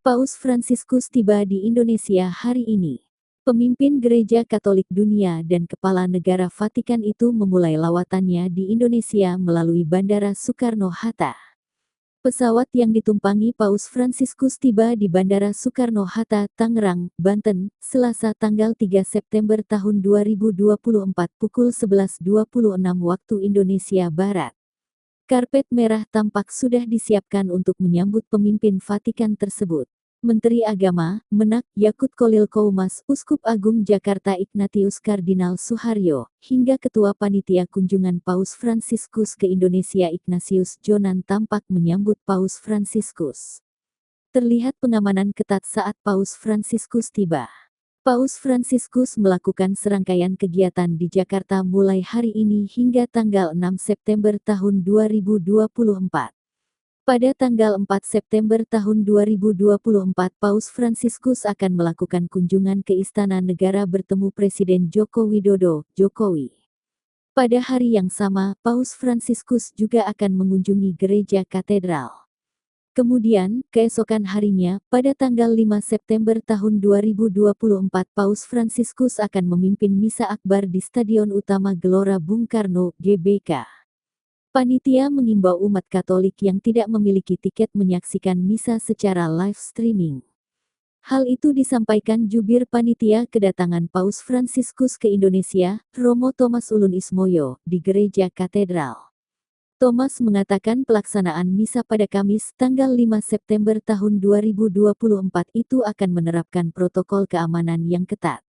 Paus Fransiskus tiba di Indonesia hari ini. Pemimpin Gereja Katolik Dunia dan Kepala Negara Vatikan itu memulai lawatannya di Indonesia melalui Bandara Soekarno-Hatta. Pesawat yang ditumpangi Paus Fransiskus tiba di Bandara Soekarno-Hatta, Tangerang, Banten, Selasa tanggal 3 September tahun 2024 pukul 11.26 waktu Indonesia Barat. Karpet merah tampak sudah disiapkan untuk menyambut pemimpin Vatikan tersebut. Menteri Agama, Menak, Yakut Kolil Koumas, Uskup Agung Jakarta Ignatius Kardinal Suharyo, hingga Ketua Panitia Kunjungan Paus Fransiskus ke Indonesia Ignatius Jonan tampak menyambut Paus Fransiskus. Terlihat pengamanan ketat saat Paus Fransiskus tiba. Paus Fransiskus melakukan serangkaian kegiatan di Jakarta mulai hari ini hingga tanggal 6 September tahun 2024. Pada tanggal 4 September tahun 2024 Paus Fransiskus akan melakukan kunjungan ke Istana Negara bertemu Presiden Joko Widodo, Jokowi. Pada hari yang sama, Paus Fransiskus juga akan mengunjungi Gereja Katedral. Kemudian, keesokan harinya, pada tanggal 5 September tahun 2024 Paus Fransiskus akan memimpin Misa Akbar di Stadion Utama Gelora Bung Karno, GBK. Panitia mengimbau umat Katolik yang tidak memiliki tiket menyaksikan misa secara live streaming. Hal itu disampaikan jubir panitia kedatangan Paus Fransiskus ke Indonesia, Romo Thomas Ulun Ismoyo, di Gereja Katedral. Thomas mengatakan pelaksanaan misa pada Kamis, tanggal 5 September tahun 2024 itu akan menerapkan protokol keamanan yang ketat.